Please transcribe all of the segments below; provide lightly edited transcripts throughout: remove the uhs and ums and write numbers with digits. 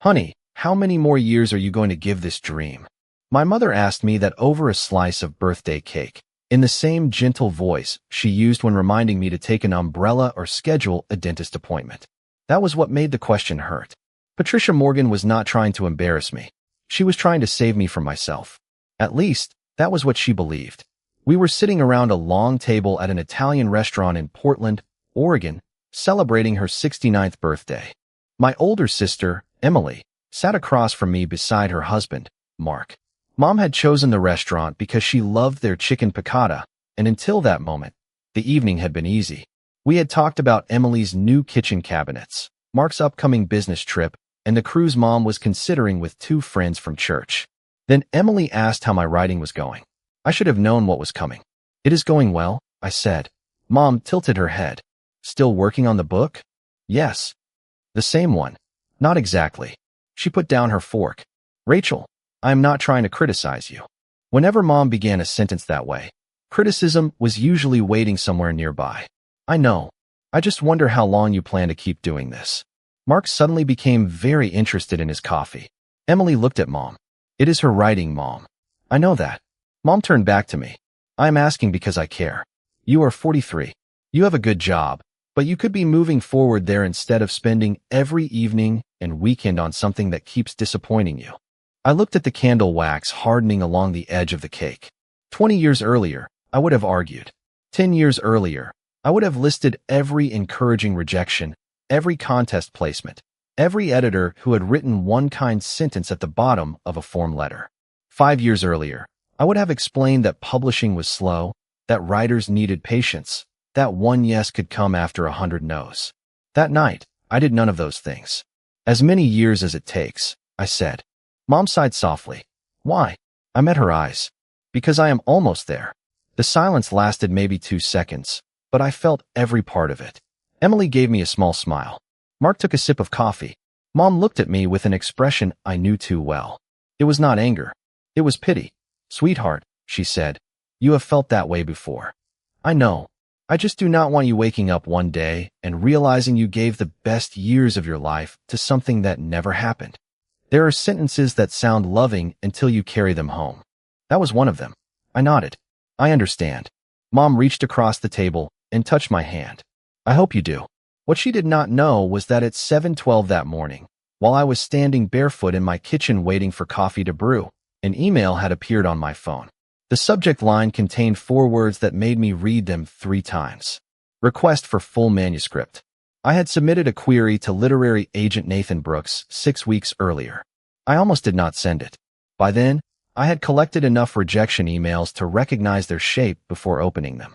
Honey, how many more years are you going to give this dream? My mother asked me that over a slice of birthday cake, in the same gentle voice she used when reminding me to take an umbrella or schedule a dentist appointment. That was what made the question hurt. Patricia Morgan was not trying to embarrass me. She was trying to save me from myself. At least, that was what she believed. We were sitting around a long table at an Italian restaurant in Portland, Oregon, celebrating her 69th birthday. My older sister, Emily, sat across from me beside her husband, Mark. Mom had chosen the restaurant because she loved their chicken piccata, and until that moment, the evening had been easy. We had talked about Emily's new kitchen cabinets, Mark's upcoming business trip, and the cruise Mom was considering with two friends from church. Then Emily asked how my writing was going. I should have known what was coming. It is going well, I said. Mom tilted her head. Still working on the book? Yes. The same one. Not exactly. She put down her fork. Rachel, I am not trying to criticize you. Whenever Mom began a sentence that way, criticism was usually waiting somewhere nearby. I know. I just wonder how long you plan to keep doing this. Mark suddenly became very interested in his coffee. Emily looked at Mom. It is her writing, Mom. I know that. Mom turned back to me. I am asking because I care. You are 43. You have a good job, but you could be moving forward there instead of spending every evening and weekend on something that keeps disappointing you. I looked at the candle wax hardening along the edge of the cake. 20 years earlier, I would have argued. 10 years earlier, I would have listed every encouraging rejection, every contest placement, every editor who had written one kind sentence at the bottom of a form letter. 5 years earlier, I would have explained that publishing was slow, that writers needed patience, that one yes could come after 100 no's. That night, I did none of those things. As many years as it takes, I said. Mom sighed softly. Why? I met her eyes. Because I am almost there. The silence lasted maybe 2 seconds, but I felt every part of it. Emily gave me a small smile. Mark took a sip of coffee. Mom looked at me with an expression I knew too well. It was not anger. It was pity. Sweetheart, she said, you have felt that way before. I know. I just do not want you waking up one day and realizing you gave the best years of your life to something that never happened. There are sentences that sound loving until you carry them home. That was one of them. I nodded. I understand. Mom reached across the table and touched my hand. I hope you do. What she did not know was that at 7:12 that morning, while I was standing barefoot in my kitchen waiting for coffee to brew, an email had appeared on my phone. The subject line contained 4 words that made me read them 3 times. Request for full manuscript. I had submitted a query to literary agent Nathan Brooks 6 weeks earlier. I almost did not send it. By then, I had collected enough rejection emails to recognize their shape before opening them.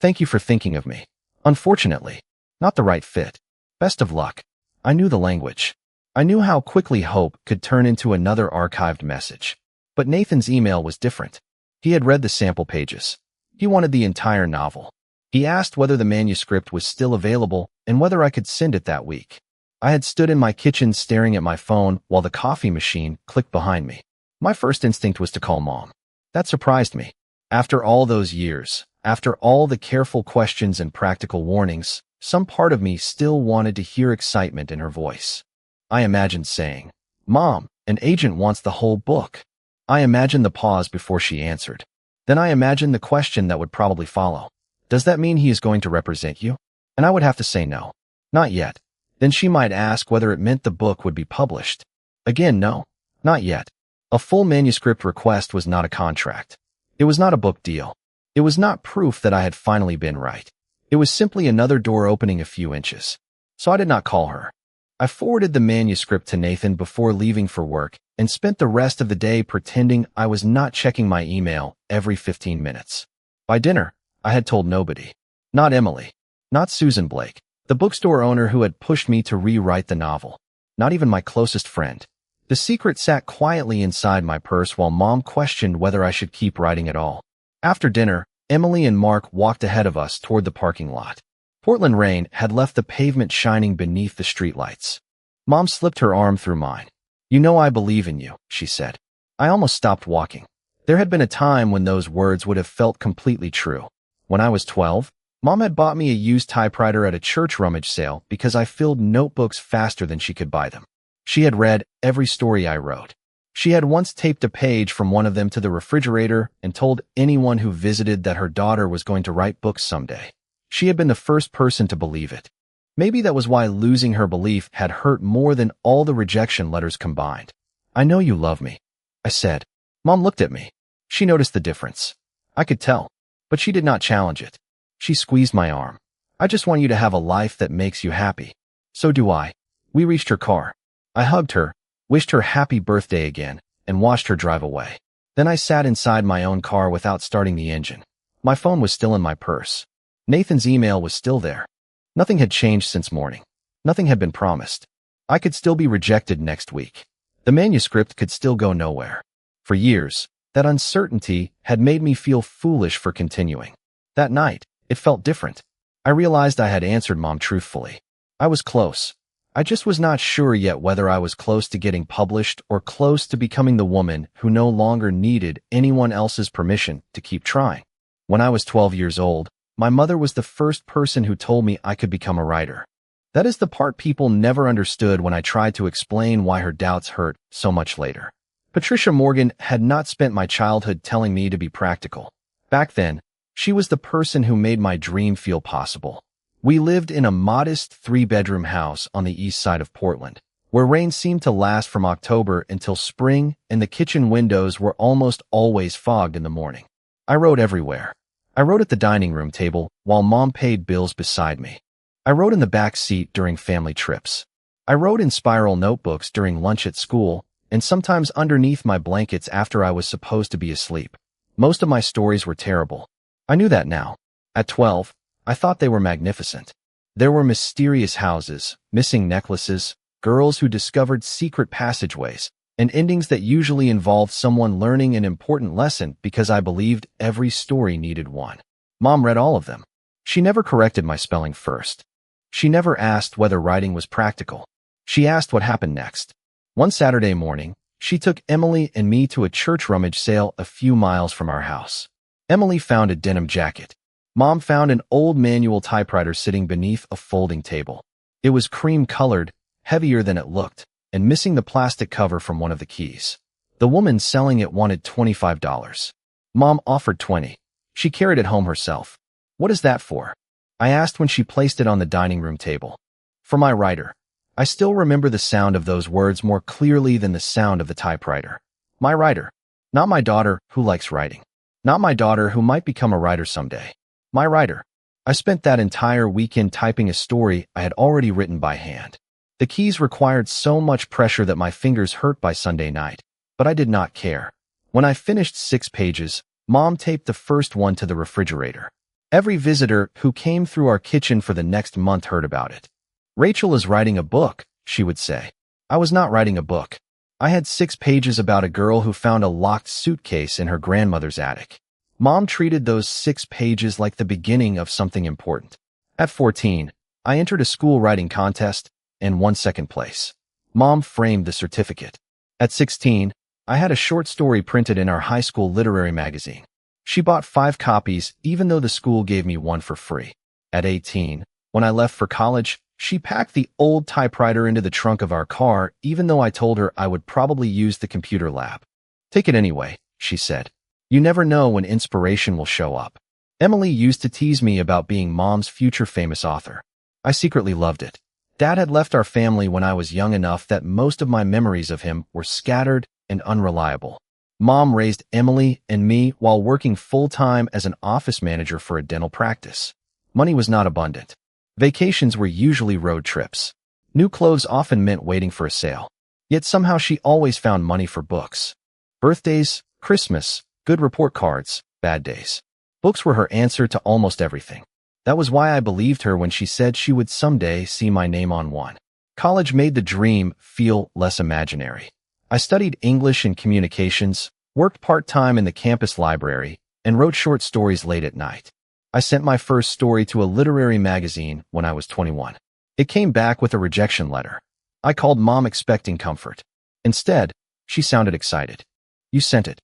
Thank you for thinking of me. Unfortunately, not the right fit. Best of luck. I knew the language. I knew how quickly hope could turn into another archived message. But Nathan's email was different. He had read the sample pages. He wanted the entire novel. He asked whether the manuscript was still available and whether I could send it that week. I had stood in my kitchen staring at my phone while the coffee machine clicked behind me. My first instinct was to call Mom. That surprised me. After all those years, after all the careful questions and practical warnings, some part of me still wanted to hear excitement in her voice. I imagined saying, Mom, an agent wants the whole book. I imagined the pause before she answered. Then I imagined the question that would probably follow. Does that mean he is going to represent you? And I would have to say no. Not yet. Then she might ask whether it meant the book would be published. Again, no. Not yet. A full manuscript request was not a contract. It was not a book deal. It was not proof that I had finally been right. It was simply another door opening a few inches. So I did not call her. I forwarded the manuscript to Nathan before leaving for work and spent the rest of the day pretending I was not checking my email every 15 minutes. By dinner, I had told nobody. Not Emily. Not Susan Blake, the bookstore owner who had pushed me to rewrite the novel. Not even my closest friend. The secret sat quietly inside my purse while Mom questioned whether I should keep writing at all. After dinner, Emily and Mark walked ahead of us toward the parking lot. Portland rain had left the pavement shining beneath the streetlights. Mom slipped her arm through mine. You know I believe in you, she said. I almost stopped walking. There had been a time when those words would have felt completely true. When I was 12, Mom had bought me a used typewriter at a church rummage sale because I filled notebooks faster than she could buy them. She had read every story I wrote. She had once taped a page from one of them to the refrigerator and told anyone who visited that her daughter was going to write books someday. She had been the first person to believe it. Maybe that was why losing her belief had hurt more than all the rejection letters combined. "I know you love me," I said. Mom looked at me. She noticed the difference. I could tell, but she did not challenge it. She squeezed my arm. "I just want you to have a life that makes you happy." "So do I." We reached her car. I hugged her, wished her happy birthday again, and watched her drive away. Then I sat inside my own car without starting the engine. My phone was still in my purse. Nathan's email was still there. Nothing had changed since morning. Nothing had been promised. I could still be rejected next week. The manuscript could still go nowhere. For years, that uncertainty had made me feel foolish for continuing. That night, it felt different. I realized I had answered Mom truthfully. I was close. I just was not sure yet whether I was close to getting published or close to becoming the woman who no longer needed anyone else's permission to keep trying. When I was 12 years old, my mother was the first person who told me I could become a writer. That is the part people never understood when I tried to explain why her doubts hurt so much later. Patricia Morgan had not spent my childhood telling me to be practical. Back then, she was the person who made my dream feel possible. We lived in a modest 3-bedroom house on the east side of Portland, where rain seemed to last from October until spring and the kitchen windows were almost always fogged in the morning. I wrote everywhere. I wrote at the dining room table while Mom paid bills beside me. I wrote in the back seat during family trips. I wrote in spiral notebooks during lunch at school and sometimes underneath my blankets after I was supposed to be asleep. Most of my stories were terrible. I knew that now. At 12, I thought they were magnificent. There were mysterious houses, missing necklaces, girls who discovered secret passageways, and endings that usually involved someone learning an important lesson because I believed every story needed one. Mom read all of them. She never corrected my spelling first. She never asked whether writing was practical. She asked what happened next. One Saturday morning, she took Emily and me to a church rummage sale a few miles from our house. Emily found a denim jacket. Mom found an old manual typewriter sitting beneath a folding table. It was cream-colored, heavier than it looked, and missing the plastic cover from one of the keys. The woman selling it wanted $25. Mom offered $20. She carried it home herself. "What is that for?" I asked when she placed it on the dining room table. "For my writer." I still remember the sound of those words more clearly than the sound of the typewriter. My writer. Not my daughter who likes writing. Not my daughter who might become a writer someday. My writer. I spent that entire weekend typing a story I had already written by hand. The keys required so much pressure that my fingers hurt by Sunday night, but I did not care. When I finished 6 pages, Mom taped the first one to the refrigerator. Every visitor who came through our kitchen for the next month heard about it. "Rachel is writing a book," she would say. I was not writing a book. I had 6 pages about a girl who found a locked suitcase in her grandmother's attic. Mom treated those 6 pages like the beginning of something important. At 14, I entered a school writing contest and won 2nd place. Mom framed the certificate. At 16, I had a short story printed in our high school literary magazine. She bought 5 copies, even though the school gave me 1 for free. At 18, when I left for college, she packed the old typewriter into the trunk of our car, even though I told her I would probably use the computer lab. "Take it anyway," she said. "You never know when inspiration will show up." Emily used to tease me about being Mom's future famous author. I secretly loved it. Dad had left our family when I was young enough that most of my memories of him were scattered and unreliable. Mom raised Emily and me while working full-time as an office manager for a dental practice. Money was not abundant. Vacations were usually road trips. New clothes often meant waiting for a sale. Yet somehow she always found money for books. Birthdays, Christmas, good report cards, bad days. Books were her answer to almost everything. That was why I believed her when she said she would someday see my name on one. College made the dream feel less imaginary. I studied English and communications, worked part-time in the campus library, and wrote short stories late at night. I sent my first story to a literary magazine when I was 21. It came back with a rejection letter. I called Mom expecting comfort. Instead, she sounded excited. "You sent it."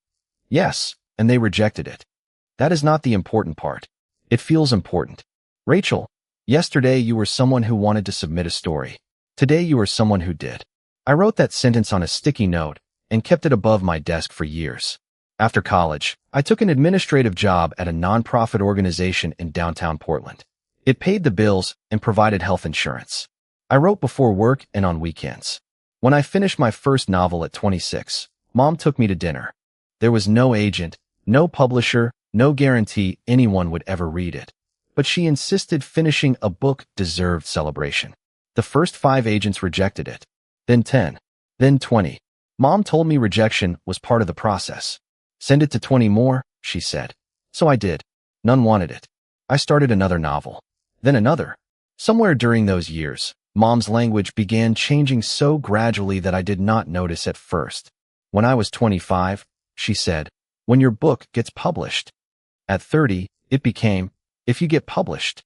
"Yes, and they rejected it." "That is not the important part. It feels important. Rachel, yesterday you were someone who wanted to submit a story. Today you are someone who did." I wrote that sentence on a sticky note and kept it above my desk for years. After college, I took an administrative job at a nonprofit organization in downtown Portland. It paid the bills and provided health insurance. I wrote before work and on weekends. When I finished my first novel at 26, Mom took me to dinner. There was no agent, no publisher, no guarantee anyone would ever read it. But she insisted finishing a book deserved celebration. The first 5 agents rejected it. Then 10. Then 20. Mom told me rejection was part of the process. Send it to 20 more, she said. So I did. None wanted it. I started another novel. Then another. Somewhere during those years, Mom's language began changing so gradually that I did not notice at first. When I was 25, she said, when your book gets published. At 30, it became, if you get published.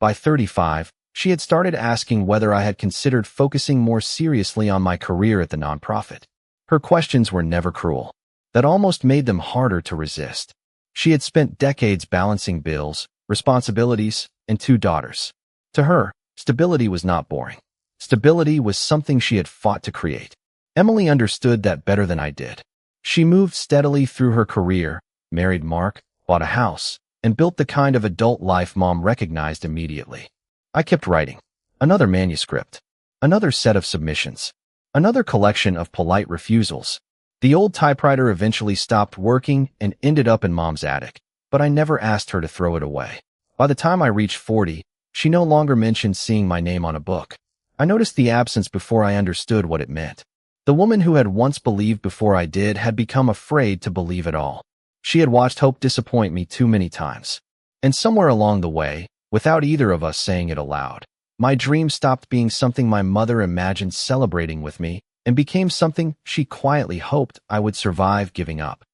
By 35, she had started asking whether I had considered focusing more seriously on my career at the nonprofit. Her questions were never cruel. That almost made them harder to resist. She had spent decades balancing bills, responsibilities, and 2 daughters. To her, stability was not boring. Stability was something she had fought to create. Emily understood that better than I did. She moved steadily through her career, married Mark, bought a house, and built the kind of adult life Mom recognized immediately. I kept writing. Another manuscript. Another set of submissions. Another collection of polite refusals. The old typewriter eventually stopped working and ended up in Mom's attic, but I never asked her to throw it away. By the time I reached 40, she no longer mentioned seeing my name on a book. I noticed the absence before I understood what it meant. The woman who had once believed before I did had become afraid to believe at all. She had watched hope disappoint me too many times. And somewhere along the way, without either of us saying it aloud, my dream stopped being something my mother imagined celebrating with me and became something she quietly hoped I would survive giving up.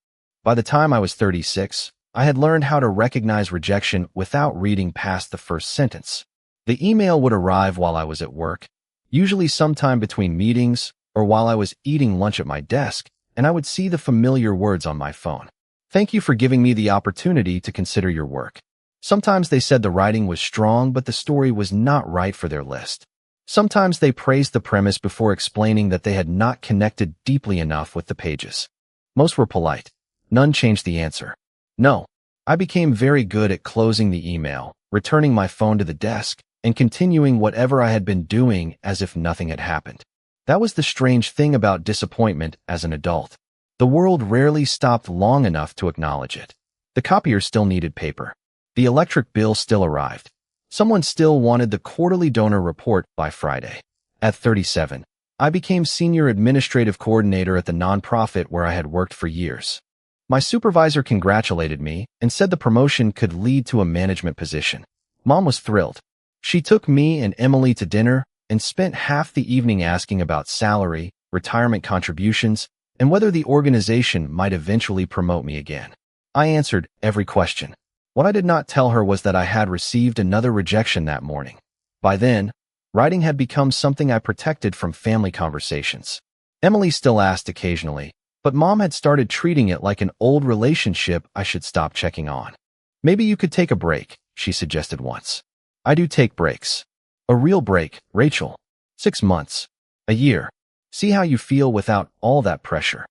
By the time I was 36, I had learned how to recognize rejection without reading past the first sentence. The email would arrive while I was at work, usually sometime between meetings or while I was eating lunch at my desk, and I would see the familiar words on my phone. Thank you for giving me the opportunity to consider your work. Sometimes they said the writing was strong, but the story was not right for their list. Sometimes they praised the premise before explaining that they had not connected deeply enough with the pages. Most were polite. None changed the answer. No. I became very good at closing the email, returning my phone to the desk, and continuing whatever I had been doing as if nothing had happened. That was the strange thing about disappointment as an adult. The world rarely stopped long enough to acknowledge it. The copier still needed paper. The electric bill still arrived. Someone still wanted the quarterly donor report by Friday. At 37, I became senior administrative coordinator at the nonprofit where I had worked for years. My supervisor congratulated me and said the promotion could lead to a management position. Mom was thrilled. She took me and Emily to dinner and spent half the evening asking about salary, retirement contributions, and whether the organization might eventually promote me again. I answered every question. What I did not tell her was that I had received another rejection that morning. By then, writing had become something I protected from family conversations. Emily still asked occasionally, but Mom had started treating it like an old relationship I should stop checking on. Maybe you could take a break, she suggested once. I do take breaks. A real break, Rachel. 6 months. A year. See how you feel without all that pressure.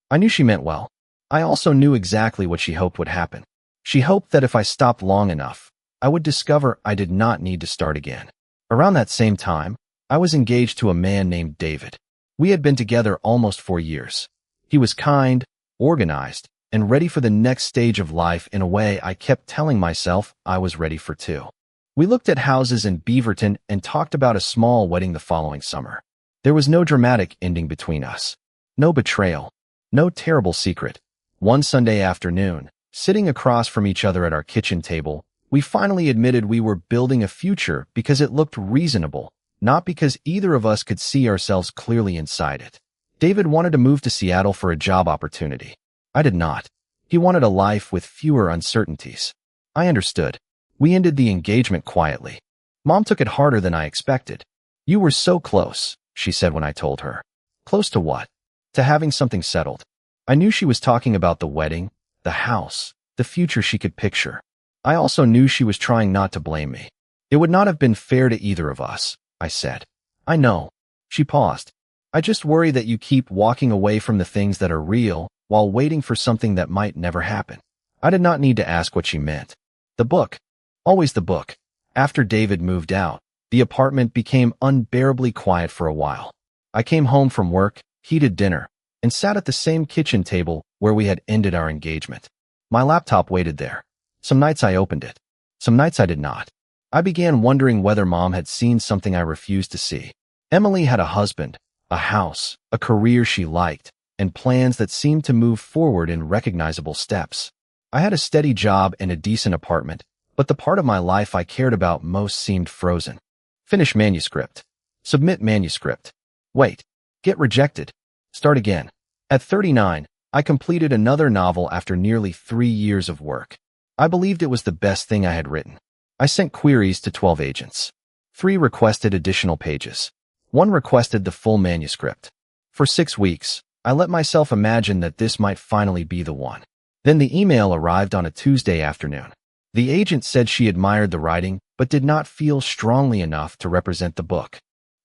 I knew she meant well. I also knew exactly what she hoped would happen. She hoped that if I stopped long enough, I would discover I did not need to start again. Around that same time, I was engaged to a man named David. We had been together almost 4 years. He was kind, organized, and ready for the next stage of life in a way I kept telling myself I was ready for too. We looked at houses in Beaverton and talked about a small wedding the following summer. There was no dramatic ending between us. No betrayal. No terrible secret. One Sunday afternoon, sitting across from each other at our kitchen table, we finally admitted we were building a future because it looked reasonable, not because either of us could see ourselves clearly inside it. David wanted to move to Seattle for a job opportunity. I did not. He wanted a life with fewer uncertainties. I understood. We ended the engagement quietly. Mom took it harder than I expected. You were so close, she said when I told her. Close to what? To having something settled. I knew she was talking about the wedding, the house, the future she could picture. I also knew she was trying not to blame me. It would not have been fair to either of us, I said. I know. She paused. I just worry that you keep walking away from the things that are real while waiting for something that might never happen. I did not need to ask what she meant. The book. Always the book. After David moved out, the apartment became unbearably quiet for a while. I came home from work, heated dinner, and sat at the same kitchen table where we had ended our engagement. My laptop waited there. Some nights I opened it. Some nights I did not. I began wondering whether Mom had seen something I refused to see. Emily had a husband, a house, a career she liked, and plans that seemed to move forward in recognizable steps. I had a steady job and a decent apartment, but the part of my life I cared about most seemed frozen. Finish manuscript. Submit manuscript. Wait. Get rejected. Start again. At 39, I completed another novel after nearly 3 years of work. I believed it was the best thing I had written. I sent queries to 12 agents. 3 requested additional pages. 1 requested the full manuscript. For 6 weeks, I let myself imagine that this might finally be the one. Then the email arrived on a Tuesday afternoon. The agent said she admired the writing, but did not feel strongly enough to represent the book.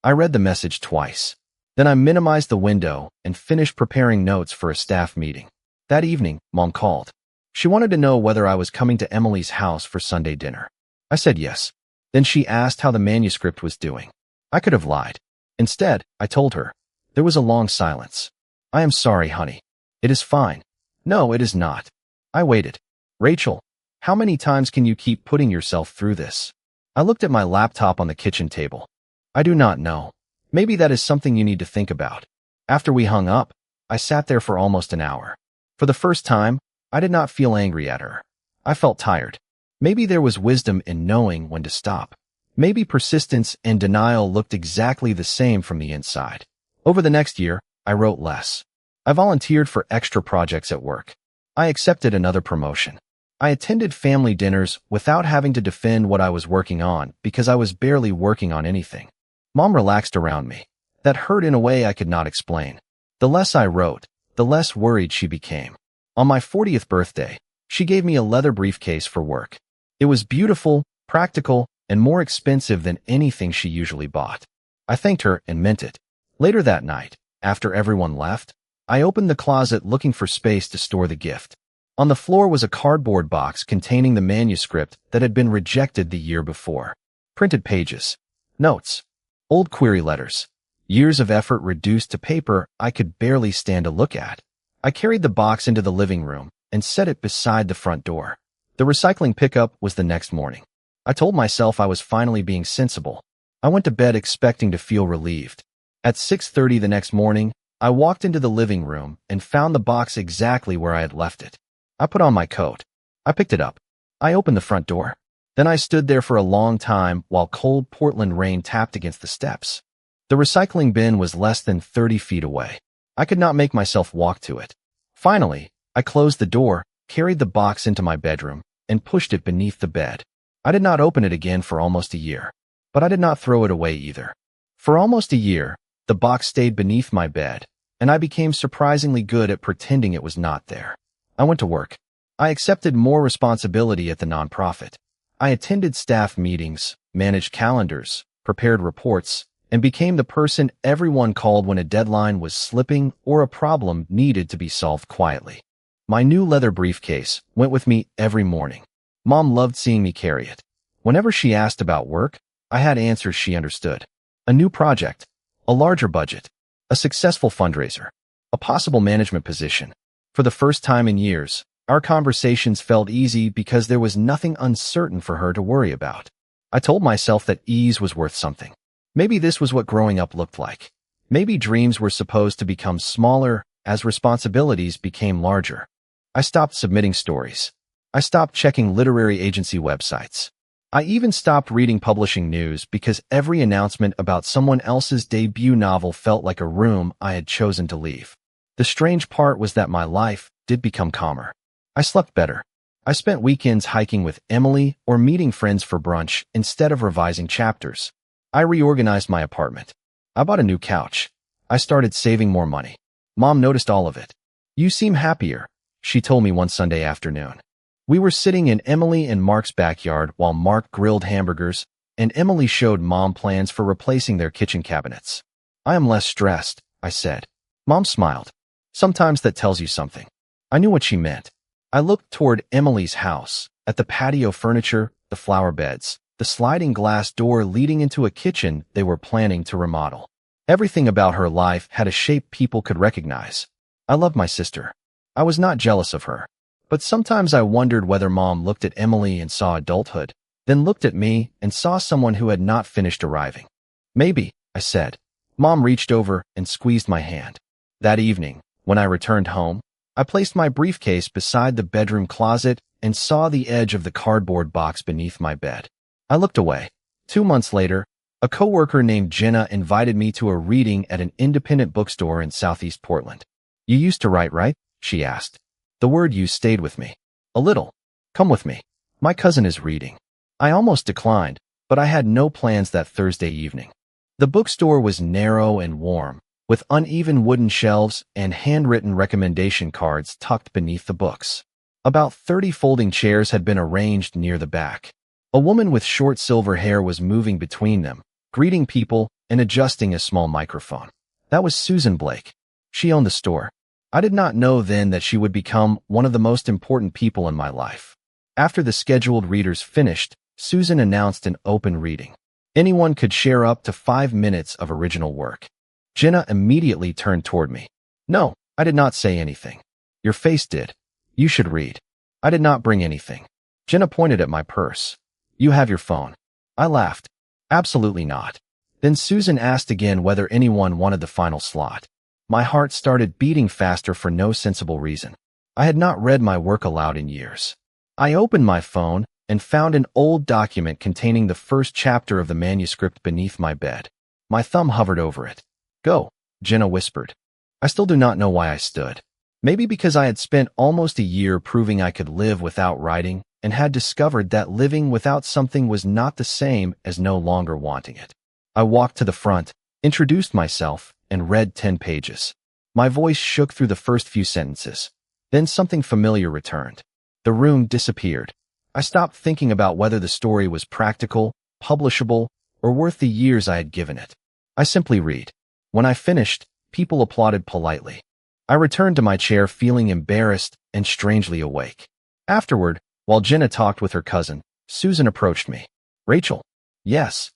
I read the message twice. Then I minimized the window and finished preparing notes for a staff meeting. That evening, Mom called. She wanted to know whether I was coming to Emily's house for Sunday dinner. I said yes. Then she asked how the manuscript was doing. I could have lied. Instead, I told her. There was a long silence. I am sorry, honey. It is fine. No, it is not. I waited. Rachel, how many times can you keep putting yourself through this? I looked at my laptop on the kitchen table. I do not know. Maybe that is something you need to think about. After we hung up, I sat there for almost an hour. For the first time, I did not feel angry at her. I felt tired. Maybe there was wisdom in knowing when to stop. Maybe persistence and denial looked exactly the same from the inside. Over the next year, I wrote less. I volunteered for extra projects at work. I accepted another promotion. I attended family dinners without having to defend what I was working on because I was barely working on anything. Mom relaxed around me. That hurt in a way I could not explain. The less I wrote, the less worried she became. On my 40th birthday, she gave me a leather briefcase for work. It was beautiful, practical, and more expensive than anything she usually bought. I thanked her and meant it. Later that night, after everyone left, I opened the closet looking for space to store the gift. On the floor was a cardboard box containing the manuscript that had been rejected the year before. Printed pages. Notes. Old query letters. Years of effort reduced to paper I could barely stand to look at. I carried the box into the living room and set it beside the front door. The recycling pickup was the next morning. I told myself I was finally being sensible. I went to bed expecting to feel relieved. At 6:30 the next morning, I walked into the living room and found the box exactly where I had left it. I put on my coat. I picked it up. I opened the front door. Then I stood there for a long time while cold Portland rain tapped against the steps. The recycling bin was less than 30 feet away. I could not make myself walk to it. Finally, I closed the door, carried the box into my bedroom, and pushed it beneath the bed. I did not open it again for almost a year, but I did not throw it away either. For almost a year, the box stayed beneath my bed, and I became surprisingly good at pretending it was not there. I went to work. I accepted more responsibility at the nonprofit. I attended staff meetings, managed calendars, prepared reports, and became the person everyone called when a deadline was slipping or a problem needed to be solved quietly. My new leather briefcase went with me every morning. Mom loved seeing me carry it. Whenever she asked about work, I had answers she understood. A new project, a larger budget, a successful fundraiser, a possible management position. For the first time in years, our conversations felt easy because there was nothing uncertain for her to worry about. I told myself that ease was worth something. Maybe this was what growing up looked like. Maybe dreams were supposed to become smaller as responsibilities became larger. I stopped submitting stories. I stopped checking literary agency websites. I even stopped reading publishing news because every announcement about someone else's debut novel felt like a room I had chosen to leave. The strange part was that my life did become calmer. I slept better. I spent weekends hiking with Emily or meeting friends for brunch instead of revising chapters. I reorganized my apartment. I bought a new couch. I started saving more money. Mom noticed all of it. "You seem happier," she told me one Sunday afternoon. We were sitting in Emily and Mark's backyard while Mark grilled hamburgers, and Emily showed Mom plans for replacing their kitchen cabinets. "I am less stressed," I said. Mom smiled. Sometimes that tells you something. I knew what she meant. I looked toward Emily's house, at the patio furniture, the flower beds, the sliding glass door leading into a kitchen they were planning to remodel. Everything about her life had a shape people could recognize. I loved my sister. I was not jealous of her. But sometimes I wondered whether Mom looked at Emily and saw adulthood, then looked at me and saw someone who had not finished arriving. Maybe, I said. Mom reached over and squeezed my hand. That evening, when I returned home, I placed my briefcase beside the bedroom closet and saw the edge of the cardboard box beneath my bed. I looked away. 2 months later, a coworker named Jenna invited me to a reading at an independent bookstore in Southeast Portland. You used to write, right? She asked. The word "you" stayed with me. A little. Come with me. My cousin is reading. I almost declined, but I had no plans that Thursday evening. The bookstore was narrow and warm, with uneven wooden shelves and handwritten recommendation cards tucked beneath the books. About 30 folding chairs had been arranged near the back. A woman with short silver hair was moving between them, greeting people and adjusting a small microphone. That was Susan Blake. She owned the store. I did not know then that she would become one of the most important people in my life. After the scheduled readers finished, Susan announced an open reading. Anyone could share up to 5 minutes of original work. Jenna immediately turned toward me. No, I did not say anything. Your face did. You should read. I did not bring anything. Jenna pointed at my purse. You have your phone. I laughed. Absolutely not. Then Susan asked again whether anyone wanted the final slot. My heart started beating faster for no sensible reason. I had not read my work aloud in years. I opened my phone and found an old document containing the first chapter of the manuscript beneath my bed. My thumb hovered over it. Go, Jenna whispered. I still do not know why I stood. Maybe because I had spent almost a year proving I could live without writing and had discovered that living without something was not the same as no longer wanting it. I walked to the front, introduced myself, and read 10 pages. My voice shook through the first few sentences. Then something familiar returned. The room disappeared. I stopped thinking about whether the story was practical, publishable, or worth the years I had given it. I simply read. When I finished, people applauded politely. I returned to my chair feeling embarrassed and strangely awake. Afterward, while Jenna talked with her cousin, Susan approached me. Rachel. Yes.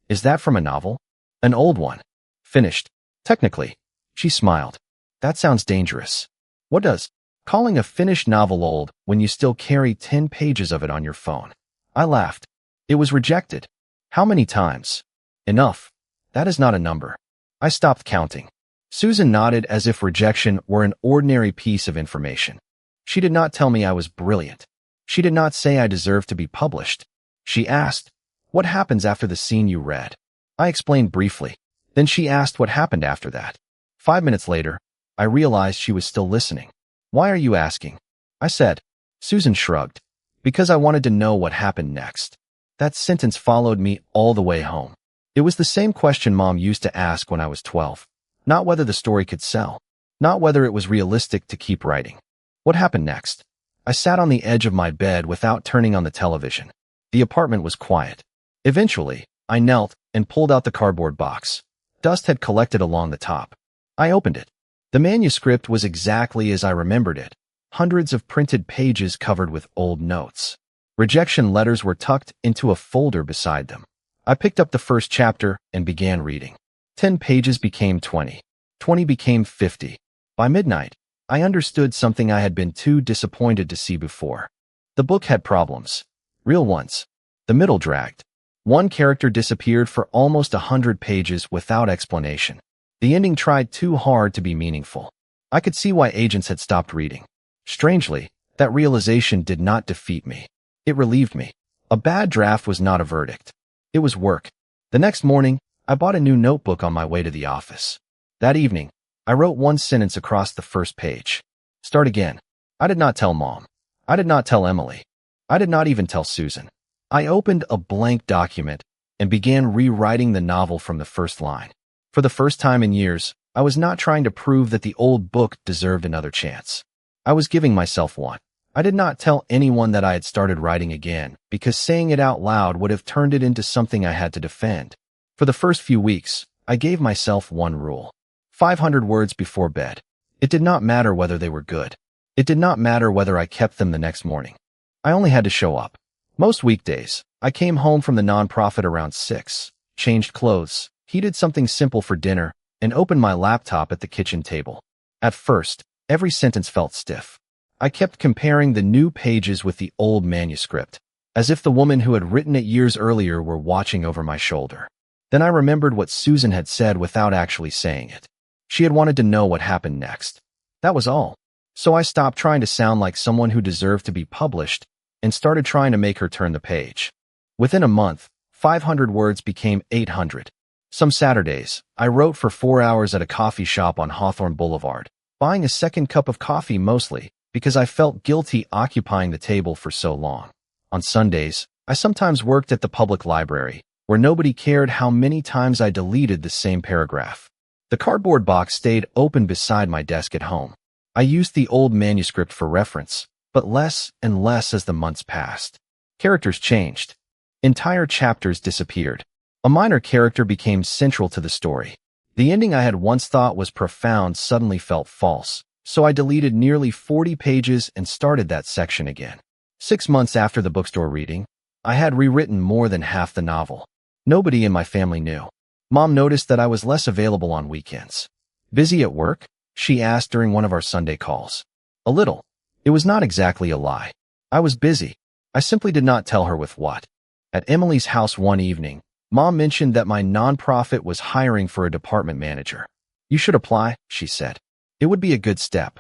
Is that from a novel? An old one. Finished. Technically. She smiled. That sounds dangerous. What does? Calling a finished novel old when you still carry 10 pages of it on your phone. I laughed. It was rejected. How many times? Enough. That is not a number. I stopped counting. Susan nodded as if rejection were an ordinary piece of information. She did not tell me I was brilliant. She did not say I deserved to be published. She asked, what happens after the scene you read? I explained briefly. Then she asked what happened after that. 5 minutes later, I realized she was still listening. Why are you asking? I said. Susan shrugged. Because I wanted to know what happened next. That sentence followed me all the way home. It was the same question Mom used to ask when I was 12. Not whether the story could sell. Not whether it was realistic to keep writing. What happened next? I sat on the edge of my bed without turning on the television. The apartment was quiet. Eventually, I knelt and pulled out the cardboard box. Dust had collected along the top. I opened it. The manuscript was exactly as I remembered it. Hundreds of printed pages covered with old notes. Rejection letters were tucked into a folder beside them. I picked up the first chapter and began reading. 10 pages became 20. 20 became 50. By midnight, I understood something I had been too disappointed to see before. The book had problems. Real ones. The middle dragged. One character disappeared for almost 100 pages without explanation. The ending tried too hard to be meaningful. I could see why agents had stopped reading. Strangely, that realization did not defeat me. It relieved me. A bad draft was not a verdict. It was work. The next morning, I bought a new notebook on my way to the office. That evening, I wrote one sentence across the first page. Start again. I did not tell Mom. I did not tell Emily. I did not even tell Susan. I opened a blank document and began rewriting the novel from the first line. For the first time in years, I was not trying to prove that the old book deserved another chance. I was giving myself one. I did not tell anyone that I had started writing again, because saying it out loud would have turned it into something I had to defend. For the first few weeks, I gave myself one rule. 500 words before bed. It did not matter whether they were good. It did not matter whether I kept them the next morning. I only had to show up. Most weekdays, I came home from the nonprofit around 6, changed clothes, heated something simple for dinner, and opened my laptop at the kitchen table. At first, every sentence felt stiff. I kept comparing the new pages with the old manuscript, as if the woman who had written it years earlier were watching over my shoulder. Then I remembered what Susan had said without actually saying it. She had wanted to know what happened next. That was all. So I stopped trying to sound like someone who deserved to be published and started trying to make her turn the page. Within a month, 500 words became 800. Some Saturdays, I wrote for 4 hours at a coffee shop on Hawthorne Boulevard, buying a second cup of coffee mostly because I felt guilty occupying the table for so long. On Sundays, I sometimes worked at the public library, where nobody cared how many times I deleted the same paragraph. The cardboard box stayed open beside my desk at home. I used the old manuscript for reference, but less and less as the months passed. Characters changed. Entire chapters disappeared. A minor character became central to the story. The ending I had once thought was profound suddenly felt false, so I deleted nearly 40 pages and started that section again. 6 months after the bookstore reading, I had rewritten more than half the novel. Nobody in my family knew. Mom noticed that I was less available on weekends. Busy at work? She asked during one of our Sunday calls. A little. It was not exactly a lie. I was busy. I simply did not tell her with what. At Emily's house one evening, Mom mentioned that my nonprofit was hiring for a department manager. You should apply, she said. It would be a good step.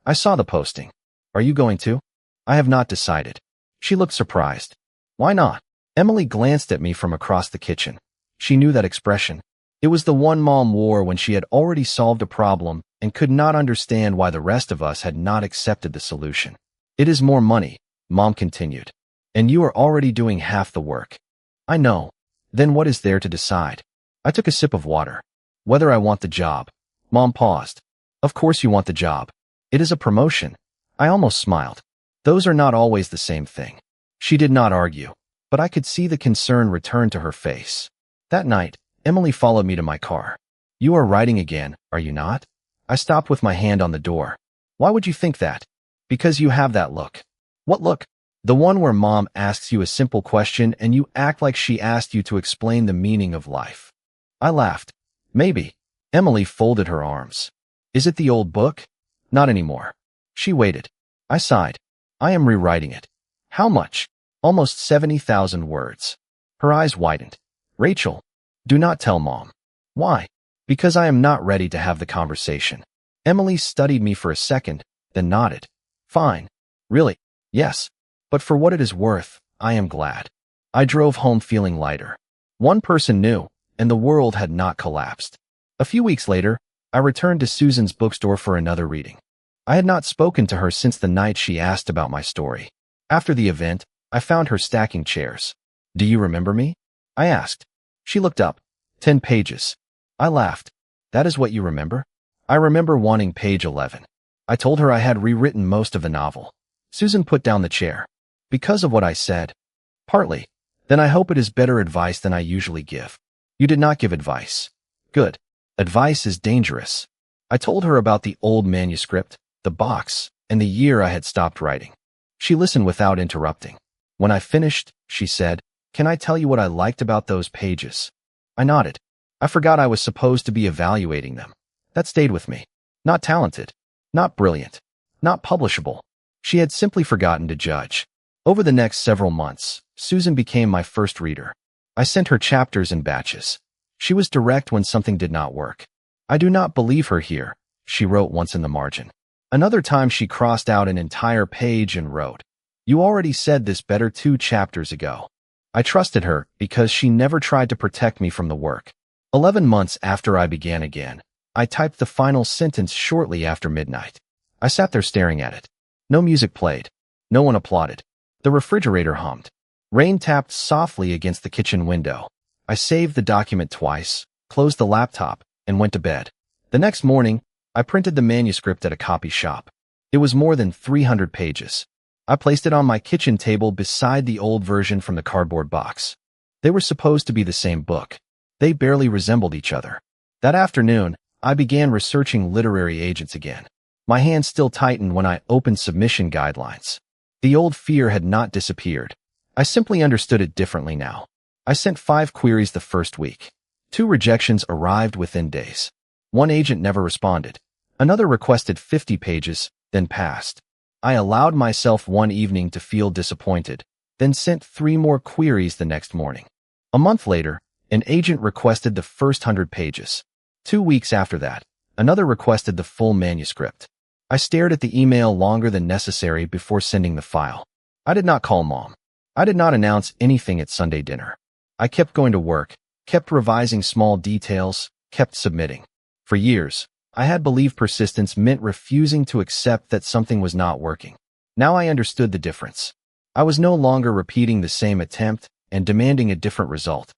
I saw the posting. Are you going to? I have not decided. She looked surprised. Why not? Emily glanced at me from across the kitchen. She knew that expression. It was the one Mom wore when she had already solved a problem and could not understand why the rest of us had not accepted the solution. It is more money, Mom continued. And you are already doing half the work. I know. Then what is there to decide? I took a sip of water. Whether I want the job. Mom paused. Of course you want the job. It is a promotion. I almost smiled. Those are not always the same thing. She did not argue, but I could see the concern return to her face. That night, Emily followed me to my car. You are writing again, are you not? I stopped with my hand on the door. Why would you think that? Because you have that look. What look? The one where Mom asks you a simple question and you act like she asked you to explain the meaning of life. I laughed. Maybe. Emily folded her arms. Is it the old book? Not anymore. She waited. I sighed. I am rewriting it. How much? Almost 70,000 words. Her eyes widened. Rachel, do not tell Mom. Why? Because I am not ready to have the conversation. Emily studied me for a second, then nodded. Fine. Really? Yes. But for what it is worth, I am glad. I drove home feeling lighter. One person knew, and the world had not collapsed. A few weeks later, I returned to Susan's bookstore for another reading. I had not spoken to her since the night she asked about my story. After the event, I found her stacking chairs. Do you remember me? I asked. She looked up. 10 pages. I laughed. That is what you remember? I remember wanting page 11. I told her I had rewritten most of the novel. Susan put down the chair. Because of what I said? Partly. Then I hope it is better advice than I usually give. You did not give advice. Good. Advice is dangerous. I told her about the old manuscript, the box, and the year I had stopped writing. She listened without interrupting. When I finished, she said, Can I tell you what I liked about those pages? I nodded. I forgot I was supposed to be evaluating them. That stayed with me. Not talented. Not brilliant. Not publishable. She had simply forgotten to judge. Over the next several months, Susan became my first reader. I sent her chapters in batches. She was direct when something did not work. I do not believe her here, she wrote once in the margin. Another time she crossed out an entire page and wrote, You already said this better 2 chapters ago. I trusted her because she never tried to protect me from the work. 11 months after I began again, I typed the final sentence shortly after midnight. I sat there staring at it. No music played. No one applauded. The refrigerator hummed. Rain tapped softly against the kitchen window. I saved the document twice, closed the laptop, and went to bed. The next morning, I printed the manuscript at a copy shop. It was more than 300 pages. I placed it on my kitchen table beside the old version from the cardboard box. They were supposed to be the same book. They barely resembled each other. That afternoon, I began researching literary agents again. My hand still tightened when I opened submission guidelines. The old fear had not disappeared. I simply understood it differently now. I sent 5 queries the first week. 2 rejections arrived within days. 1 agent never responded. Another requested 50 pages, then passed. I allowed myself one evening to feel disappointed, then sent 3 more queries the next morning. A month later, an agent requested the first 100 pages. 2 weeks after that, another requested the full manuscript. I stared at the email longer than necessary before sending the file. I did not call Mom. I did not announce anything at Sunday dinner. I kept going to work, kept revising small details, kept submitting. For years, I had believed persistence meant refusing to accept that something was not working. Now I understood the difference. I was no longer repeating the same attempt and demanding a different result.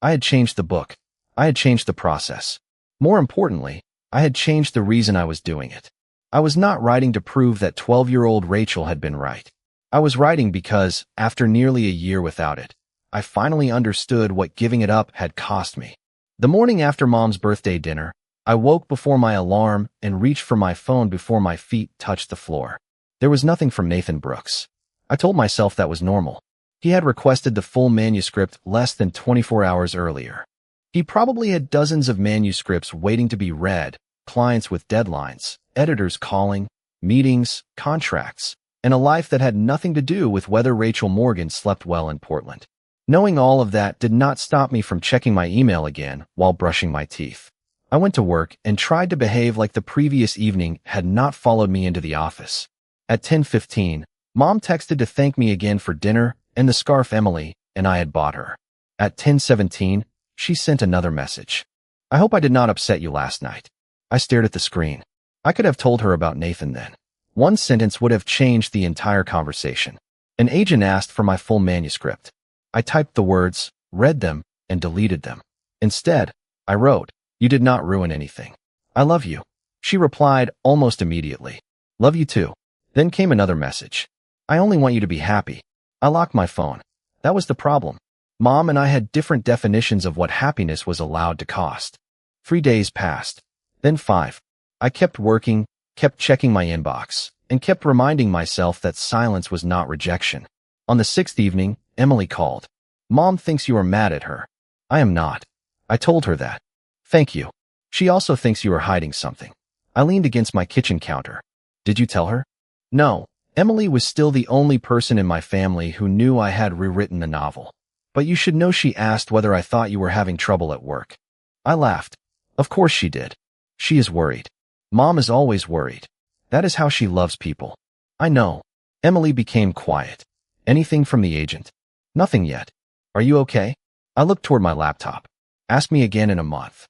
I had changed the book. I had changed the process. More importantly, I had changed the reason I was doing it. I was not writing to prove that 12-year-old Rachel had been right. I was writing because, after nearly a year without it, I finally understood what giving it up had cost me. The morning after Mom's birthday dinner, I woke before my alarm and reached for my phone before my feet touched the floor. There was nothing from Nathan Brooks. I told myself that was normal. He had requested the full manuscript less than 24 hours earlier. He probably had dozens of manuscripts waiting to be read, clients with deadlines, editors calling, meetings, contracts, and a life that had nothing to do with whether Rachel Morgan slept well in Portland. Knowing all of that did not stop me from checking my email again while brushing my teeth. I went to work and tried to behave like the previous evening had not followed me into the office. At 10:15, Mom texted to thank me again for dinner and the scarf Emily and I had bought her. At 10:17, she sent another message. I hope I did not upset you last night. I stared at the screen. I could have told her about Nathan then. One sentence would have changed the entire conversation. An agent asked for my full manuscript. I typed the words, read them, and deleted them. Instead, I wrote, "You did not ruin anything. I love you." She replied almost immediately. "Love you too." Then came another message. "I only want you to be happy." I locked my phone. That was the problem. Mom and I had different definitions of what happiness was allowed to cost. 3 days passed. Then 5. I kept working, kept checking my inbox, and kept reminding myself that silence was not rejection. On the 6th evening, Emily called. "Mom thinks you are mad at her." "I am not." I told her that. "Thank you. She also thinks you are hiding something." I leaned against my kitchen counter. "Did you tell her?" "No." Emily was still the only person in my family who knew I had rewritten the novel. "But you should know she asked whether I thought you were having trouble at work." I laughed. "Of course she did. She is worried. Mom is always worried. That is how she loves people." "I know." Emily became quiet. "Anything from the agent?" "Nothing yet." "Are you okay?" I looked toward my laptop. "Ask me again in a month."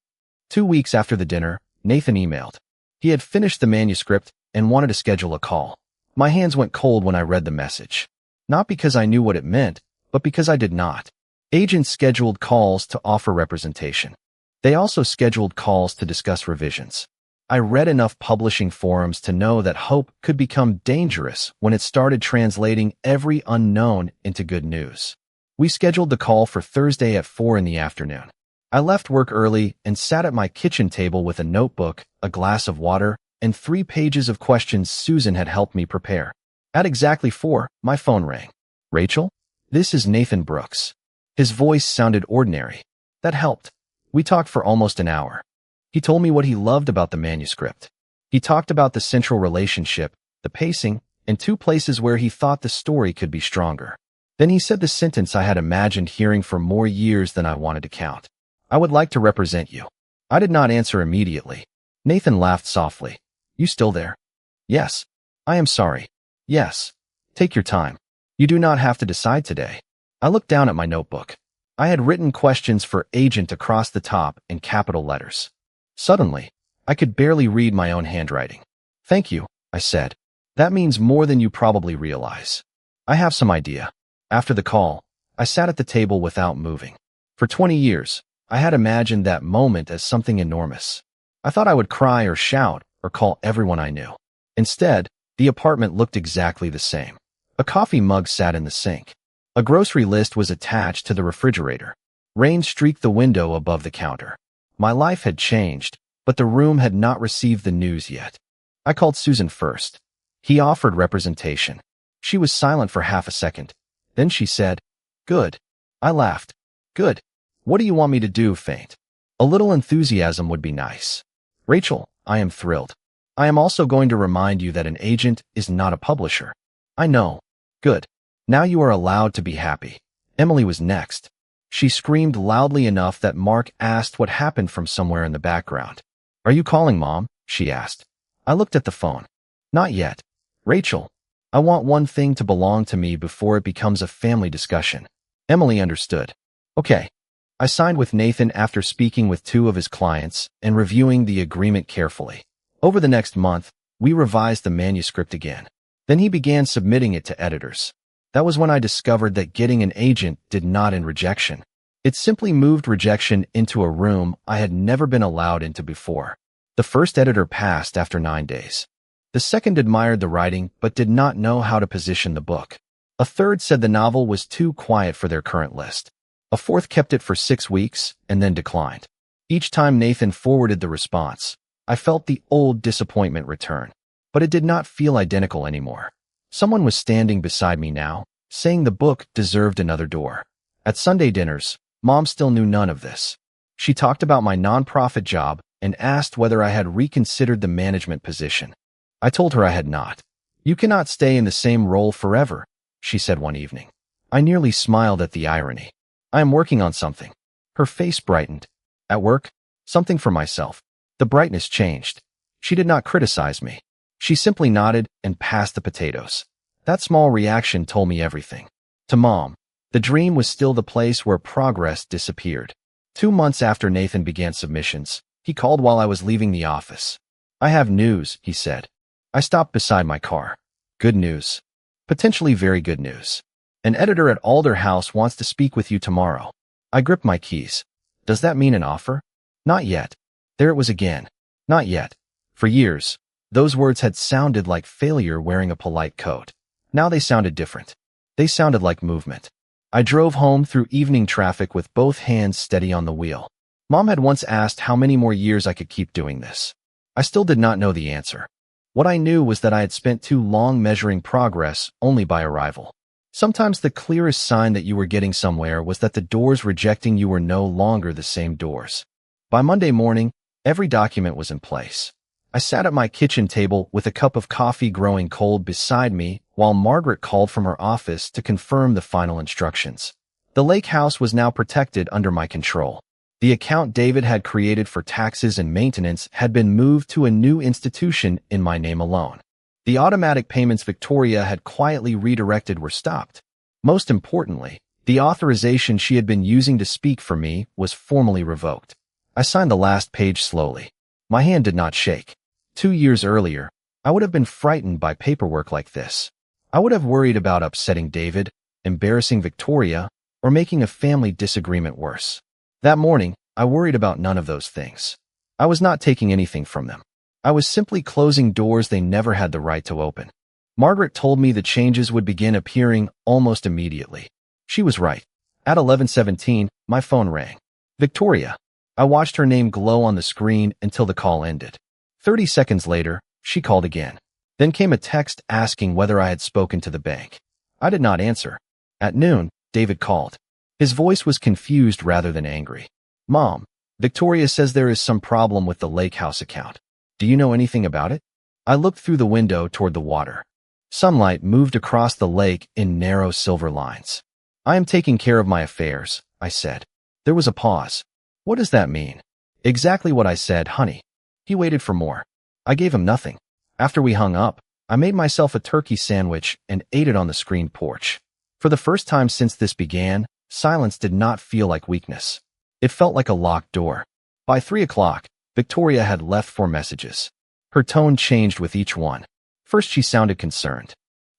2 weeks after the dinner, Nathan emailed. He had finished the manuscript and wanted to schedule a call. My hands went cold when I read the message. Not because I knew what it meant, but because I did not. Agents scheduled calls to offer representation. They also scheduled calls to discuss revisions. I read enough publishing forums to know that hope could become dangerous when it started translating every unknown into good news. We scheduled the call for Thursday at 4 in the afternoon. I left work early and sat at my kitchen table with a notebook, a glass of water, and 3 pages of questions Susan had helped me prepare. At exactly 4, my phone rang. "Rachel? This is Nathan Brooks." His voice sounded ordinary. That helped. We talked for almost an hour. He told me what he loved about the manuscript. He talked about the central relationship, the pacing, and 2 places where he thought the story could be stronger. Then he said the sentence I had imagined hearing for more years than I wanted to count. "I would like to represent you." I did not answer immediately. Nathan laughed softly. "You still there?" "Yes." "I am sorry." "Yes." "Take your time. You do not have to decide today." I looked down at my notebook. I had written questions for agent across the top in capital letters. Suddenly, I could barely read my own handwriting. "Thank you," I said. "That means more than you probably realize." "I have some idea." After the call, I sat at the table without moving. For 20 years, I had imagined that moment as something enormous. I thought I would cry or shout or call everyone I knew. Instead, the apartment looked exactly the same. A coffee mug sat in the sink. A grocery list was attached to the refrigerator. Rain streaked the window above the counter. My life had changed, but the room had not received the news yet. I called Susan first. He offered representation. She was silent for half a second. Then she said, "Good." I laughed. "Good. What do you want me to do, Faint?" "A little enthusiasm would be nice." "Rachel, I am thrilled. I am also going to remind you that an agent is not a publisher." "I know." "Good. Now you are allowed to be happy." Emily was next. She screamed loudly enough that Mark asked what happened from somewhere in the background. "Are you calling Mom?" she asked. I looked at the phone. "Not yet. Rachel, I want one thing to belong to me before it becomes a family discussion." Emily understood. "Okay." I signed with Nathan after speaking with 2 of his clients and reviewing the agreement carefully. Over the next month, we revised the manuscript again. Then he began submitting it to editors. That was when I discovered that getting an agent did not end rejection. It simply moved rejection into a room I had never been allowed into before. The first editor passed after 9 days. The second admired the writing but did not know how to position the book. A third said the novel was too quiet for their current list. A fourth kept it for 6 weeks and then declined. Each time Nathan forwarded the response, I felt the old disappointment return. But it did not feel identical anymore. Someone was standing beside me now, saying the book deserved another door. At Sunday dinners, Mom still knew none of this. She talked about my nonprofit job and asked whether I had reconsidered the management position. I told her I had not. "You cannot stay in the same role forever," she said one evening. I nearly smiled at the irony. "I am working on something." Her face brightened. "At work?" "Something for myself." The brightness changed. She did not criticize me. She simply nodded and passed the potatoes. That small reaction told me everything. To Mom, the dream was still the place where progress disappeared. 2 months after Nathan began submissions, he called while I was leaving the office. "I have news," he said. I stopped beside my car. "Good news." "Potentially very good news. An editor at Alder House wants to speak with you tomorrow." I gripped my keys. "Does that mean an offer?" "Not yet." There it was again. "Not yet." For years, those words had sounded like failure wearing a polite coat. Now they sounded different. They sounded like movement. I drove home through evening traffic with both hands steady on the wheel. Mom had once asked how many more years I could keep doing this. I still did not know the answer. What I knew was that I had spent too long measuring progress only by arrival. Sometimes the clearest sign that you were getting somewhere was that the doors rejecting you were no longer the same doors. By Monday morning, every document was in place. I sat at my kitchen table with a cup of coffee growing cold beside me while Margaret called from her office to confirm the final instructions. The lake house was now protected under my control. The account David had created for taxes and maintenance had been moved to a new institution in my name alone. The automatic payments Victoria had quietly redirected were stopped. Most importantly, the authorization she had been using to speak for me was formally revoked. I signed the last page slowly. My hand did not shake. 2 years earlier, I would have been frightened by paperwork like this. I would have worried about upsetting David, embarrassing Victoria, or making a family disagreement worse. That morning, I worried about none of those things. I was not taking anything from them. I was simply closing doors they never had the right to open. Margaret told me the changes would begin appearing almost immediately. She was right. At 11:17, my phone rang. "Victoria." I watched her name glow on the screen until the call ended. 30 seconds later, she called again. Then came a text asking whether I had spoken to the bank. I did not answer. At noon, David called. His voice was confused rather than angry. "Mom, Victoria says there is some problem with the lake house account. Do you know anything about it?" I looked through the window toward the water. Sunlight moved across the lake in narrow silver lines. "I am taking care of my affairs," I said. There was a pause. "What does that mean?" "Exactly what I said, honey." He waited for more. I gave him nothing. After we hung up, I made myself a turkey sandwich and ate it on the screen porch. For the first time since this began, silence did not feel like weakness. It felt like a locked door. By 3 o'clock, Victoria had left 4 messages. Her tone changed with each one. First she sounded concerned,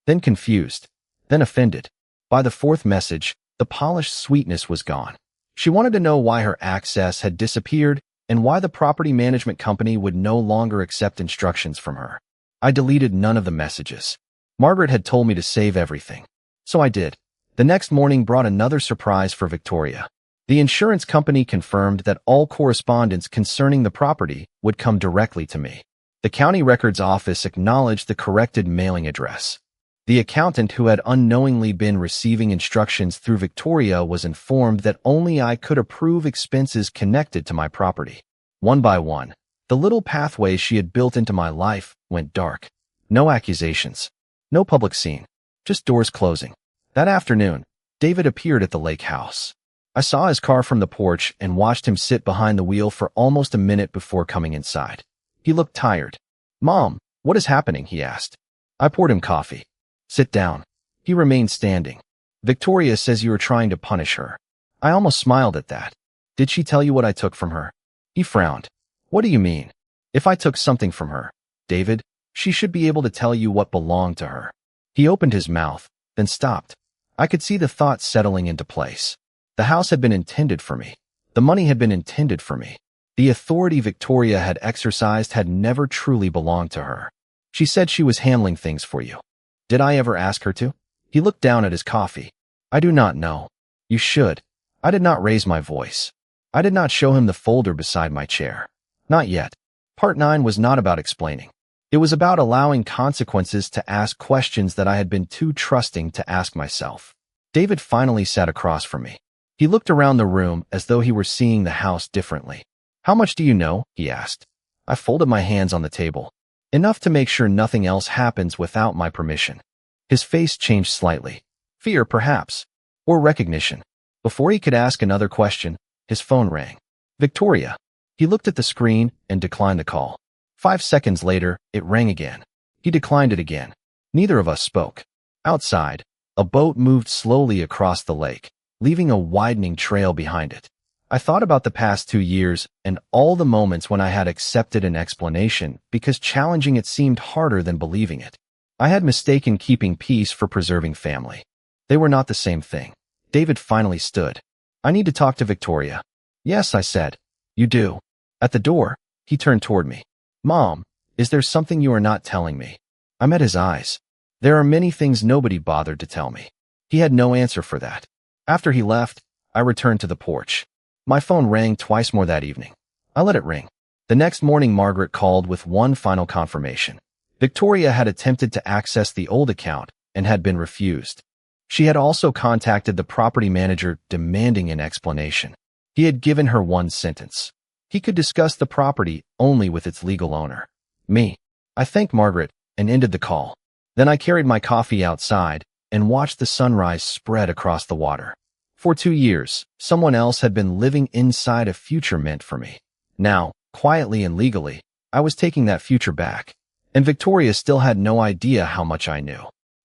then confused, then offended. By the 4th message, the polished sweetness was gone. She wanted to know why her access had disappeared and why the property management company would no longer accept instructions from her. I deleted none of the messages. Margaret had told me to save everything. So I did. The next morning brought another surprise for Victoria. The insurance company confirmed that all correspondence concerning the property would come directly to me. The county records office acknowledged the corrected mailing address. The accountant who had unknowingly been receiving instructions through Victoria was informed that only I could approve expenses connected to my property. One by one, the little pathway she had built into my life went dark. No accusations. No public scene. Just doors closing. That afternoon, David appeared at the lake house. I saw his car from the porch and watched him sit behind the wheel for almost a minute before coming inside. He looked tired. "Mom, what is happening?" he asked. I poured him coffee. "Sit down." He remained standing. "Victoria says you were trying to punish her." I almost smiled at that. "Did she tell you what I took from her?" He frowned. "What do you mean?" "If I took something from her, David, she should be able to tell you what belonged to her." He opened his mouth, then stopped. I could see the thoughts settling into place. The house had been intended for me. The money had been intended for me. The authority Victoria had exercised had never truly belonged to her. She said she was handling things for you. Did I ever ask her to? He looked down at his coffee. "I do not know." "You should." I did not raise my voice. I did not show him the folder beside my chair. Not yet. Part 9 was not about explaining. It was about allowing consequences to ask questions that I had been too trusting to ask myself. David finally sat across from me. He looked around the room as though he were seeing the house differently. "How much do you know?" he asked. I folded my hands on the table. "Enough to make sure nothing else happens without my permission." His face changed slightly. Fear, perhaps. Or recognition. Before he could ask another question, his phone rang. "Victoria." He looked at the screen and declined the call. 5 seconds later, it rang again. He declined it again. Neither of us spoke. Outside, a boat moved slowly across the lake, leaving a widening trail behind it. I thought about the past 2 years and all the moments when I had accepted an explanation because challenging it seemed harder than believing it. I had mistaken keeping peace for preserving family. They were not the same thing. David finally stood. "I need to talk to Victoria." "Yes," I said. "You do." At the door, he turned toward me. "Mom, is there something you are not telling me?" I met his eyes. There are many things nobody bothered to tell me. He had no answer for that. After he left, I returned to the porch. My phone rang twice more that evening. I let it ring. The next morning, Margaret called with one final confirmation. Victoria had attempted to access the old account and had been refused. She had also contacted the property manager demanding an explanation. He had given her one sentence. He could discuss the property only with its legal owner. Me. I thanked Margaret and ended the call. Then I carried my coffee outside and watched the sunrise spread across the water. For 2 years, someone else had been living inside a future meant for me. Now, quietly and legally, I was taking that future back. And Victoria still had no idea how much I knew.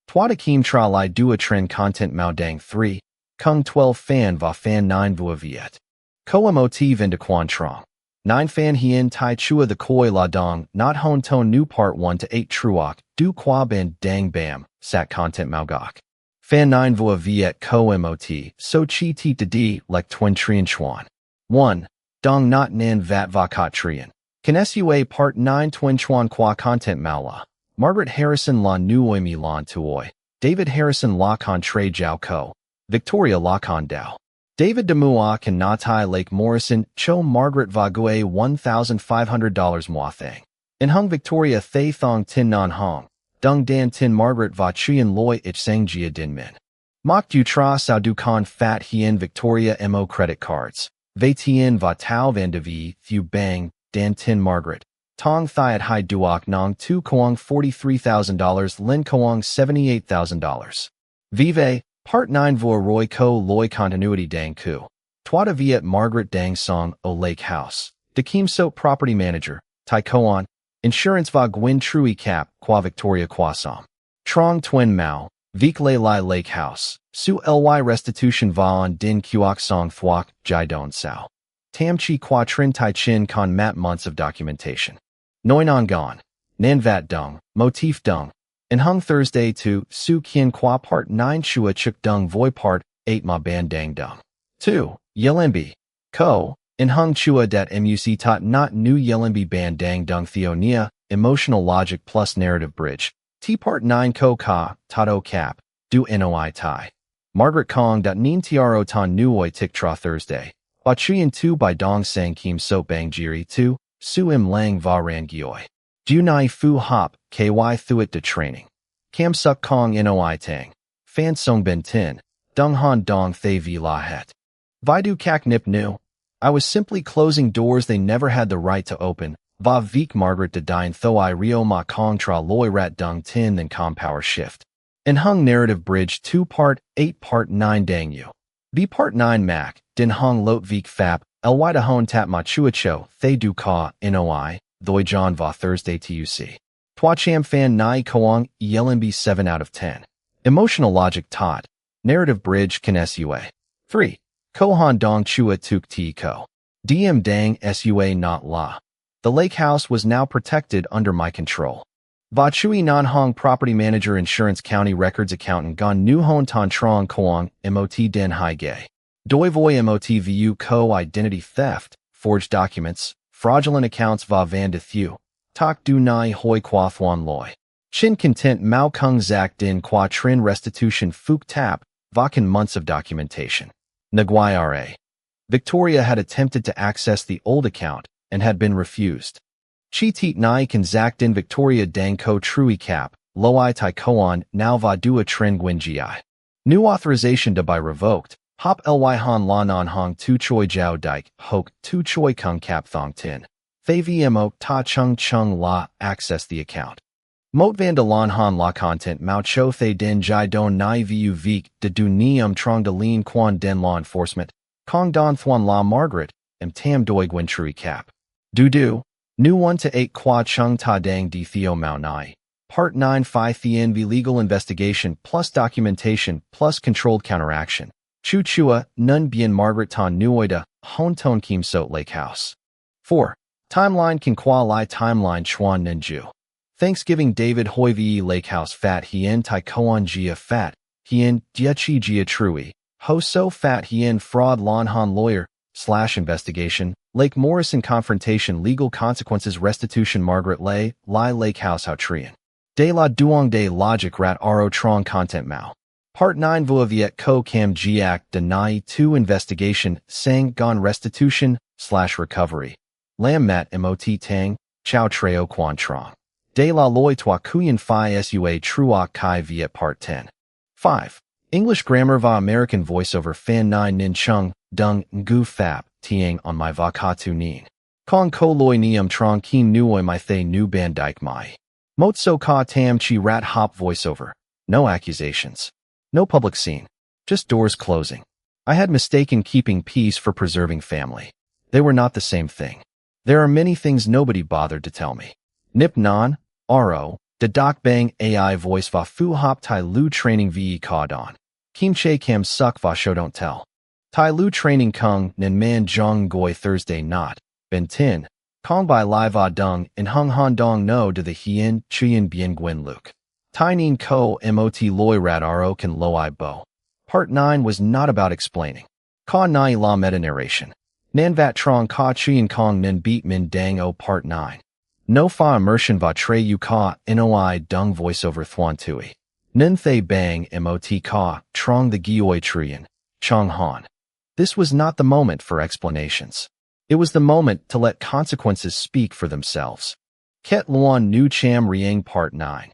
Twadakim tra lai dua trend content Mao Dang 3, Kung 12 fan va fan 9 vua viet. Ko mot vinda quan trong. 9 fan hien tai chua the koi la dong, not hon tone new part 1 to 8 truok, du qua ban dang bam, sat content Mao gok. Fan 9 vua viet ko mot, so chi ti to d, like twin trian chuan. 1. Dong not nan vat va kat trian. Can sua part 9 twin chuan qua content Maula. Margaret Harrison la nuoi mi lan tuoi. David Harrison la con tre jiao ko. Victoria la con dao. David Demua can natai Lake Morrison, cho Margaret Vague $1,500 muathang. In hung Victoria thay thong tin non hong. Dung dan tin Margaret va chuyen loi ich sang jia din min. Mok du tra sao du con fat hien Victoria mo credit cards. Ve tien va tau van de vi, thu bang, dan tin Margaret. Tong Thiat Hai Duok Nong Tu Koang $43,000 Lin Koang $78,000. Vive, Part 9 Vo Roy Ko Loi Continuity Dang Ku. Twada Viet Margaret Dang Song O Lake House. Dakim So Property Manager, Tai Koan. Insurance Va Gwyn Trui Cap, Qua Victoria Qua Som. Trong Twin Mao, Vik Lei Lai Lake House. Su Ly Restitution Va On Din Kuok Song Thuok, Jai Don Sao. Tam Chi Qua Trin Tai Chin Con Mat Months of Documentation. Noi Non Gon, Nan Vat Dung, Motif Dung, and Hung Thursday to Su Kien Qua Part 9 Shua Chuk Dung Voi Part 8 Ma Ban Dang Dung. 2. Yelimbi, Ko, and Hung Chua Dat Muc Tot Not New Yelimbi Ban Dang Dung Theonia, Emotional Logic Plus Narrative Bridge, T Part 9 Ko Ka, Tato Cap, Du Noi Tai. Margaret Kong. Neen Tro Ton Nuoi Tik Tra Thursday. Ba chuyen tu by dong sang kim so bang jiri tu, su im lang va ran gioi. Du nai fu hop, ky thuit de training. Cam suk kong noi tang. Fan song ben tin, dung han dong thay vi la het. Vidu kak nip nu. I was simply closing doors they never had the right to open. Va vik Margaret de dine thoi rio ma kong tra loi rat dung tin then com power shift. In hung narrative bridge 2 part 8 part 9 dang you. V part 9 mac, din hung lot vik fap, ly da hon tap ma chuacho, thay du ka, noi, thoi john va Thursday tuc. Twa cham fan nai koang, yellenby 7 out of 10. Emotional logic tot. Narrative bridge can sua. 3. Kohan dong chua tuk ti ko. Dm dang sua not la. The lake house was now protected under my control. Va chui non hong property manager insurance county records accountant gon nu hon tan trong koang mot den hai gay. Doi voi mot vu ko identity theft, forged documents, fraudulent accounts va van de thu. Tak du nai hoi qua thuan loi. Chin content mao kung zak din qua trin restitution fuk tap, vacan months of documentation. Nguai ra. Victoria had attempted to access the old account and had been refused. Chi teet nai kan zak din Victoria dang ko trui cap, loi tai koan now va dua trin gwin gi. New authorization to buy revoked. Hop ly han la non hong tu choi jiao dike, hoke tu choi kung cap thong tin. Thay vmo ta chung la access the account. Mot van de lan han la content mao cho thay den jai don nai vu vik de du nium trong de lin quan den law enforcement. Kong don thuan la Margaret, em tam doi gwen trui cap. Du. Nu 1 to 8 qua chung ta dang di theo mao nai. Part 9 phi thien v legal investigation plus documentation plus controlled counteraction. Chu chua, nun bien Margaret tan nuoida, hon ton kim sot lake house. 4. Timeline can qua li timeline chuan ninju. Thanksgiving David hoi ve lake house fat hien tai koan jia fat, hien dia chi jia trui, ho so fat hien fraud lon han lawyer, / investigation, Lake Morrison confrontation legal consequences restitution Margaret Lay, Lai Lake House How Trian. De la Duong de logic rat ro trong content mao. Part 9 Vua Viet Co Cam Giac Deny 2 investigation Sang Gon restitution / recovery. Lam Mat Mot Tang, Chow Treo Quan Trong. De la Loi Tua Kuyen Phi Sua Truoc Kai Viet Part 10. 5. English grammar va American voiceover Fan 9 Nin Chung, Dung, Ngu Fap, Tiang on my va Ka Tu Nien. Kong Ko Loi Nium Trong Keen Nuoi My Thay Nu Ban Dike Mai. Mot So Ka Tam Chi Rat Hop voiceover. No accusations. No public scene. Just doors closing. I had mistaken keeping peace for preserving family. They were not the same thing. There are many things nobody bothered to tell me. Nip Non, Ro, De Doc Bang AI Voice Va Fu Hop Tai Lu Training Ve Ka Don. Kim Che Cam Suck Va Show Don't Tell. Tai Lu Training Kung Nin Man Jong Goi Thursday Not. Ben Tin. Kong Bai Lai Va Dung and Hung Han Dong No to the Hien Chuyen Bien Gwen Luke. Tai Nien Ko Mot Loi Rat Ro Kan Loi Bo. Part 9 was not about explaining. Ka Nai La Meta Narration. Nan Vat Trong Ka Chuyen Kong Nin Beat Min Dang O Part 9. No Fa Immersion Va Tre Yu Ka Noi Dung Voiceover Thuan Tui. Nin Thay Bang Mot Ka Trong the Gioi Truyen. Chong Han. This was not the moment for explanations. It was the moment to let consequences speak for themselves. Ket Luan Nu Cham Riang Part 9.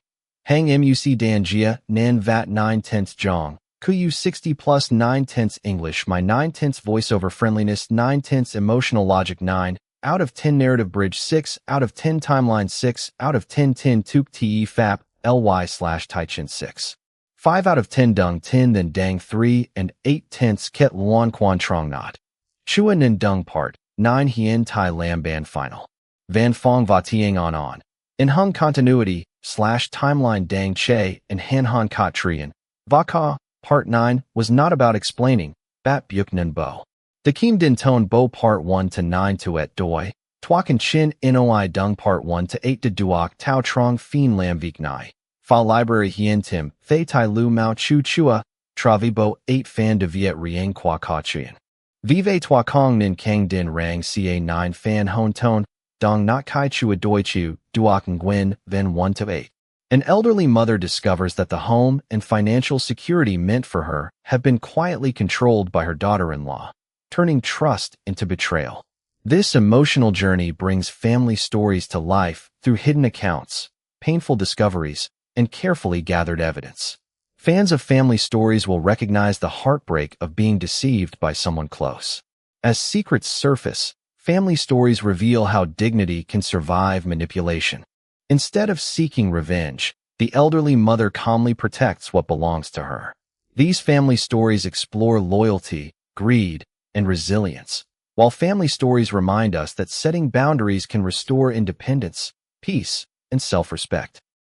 Hang Muc Dan Jia, Nan Vat 9/10 Jong, Kuyu 60 plus 9/10 English My 9/10 voiceover friendliness 9/10 emotional logic 9, out of 10 narrative bridge 6, out of 10 timeline 6, out of 10 tuk te fap, ly / taichin 6. 5 out of 10 dung 10 then dang 3 and 8/10 ket luan quan trong not. Chua nin dung part, 9 hien tai lam ban final. Van fong va tiang on. In hung continuity, / timeline dang che and han han kat trian. Vaka, part 9, was not about explaining, bat byuk nin bo. De kim din tone bo part 1 to 9 to et doi, twakan chin noi dung part 1 to 8 to duok tau trong fin lam vik nai. Fa library hien tim, thay tai lu mao chu chua, travibo 8 fan de viet riang qua ka chien. Vive twa kong nin kang din rang ca 9 fan hon tone, dong not kai chua doi chu, duok ngwen, then 1 to 8. An elderly mother discovers that the home and financial security meant for her have been quietly controlled by her daughter-in-law. turning trust into betrayal. This emotional journey brings family stories to life through hidden accounts, painful discoveries, and carefully gathered evidence. Fans of family stories will recognize the heartbreak of being deceived by someone close. As secrets surface, family stories reveal how dignity can survive manipulation. Instead of seeking revenge, the elderly mother calmly protects what belongs to her. These family stories explore loyalty, greed, and resilience, while family stories remind us that setting boundaries can restore independence, peace, and self-respect.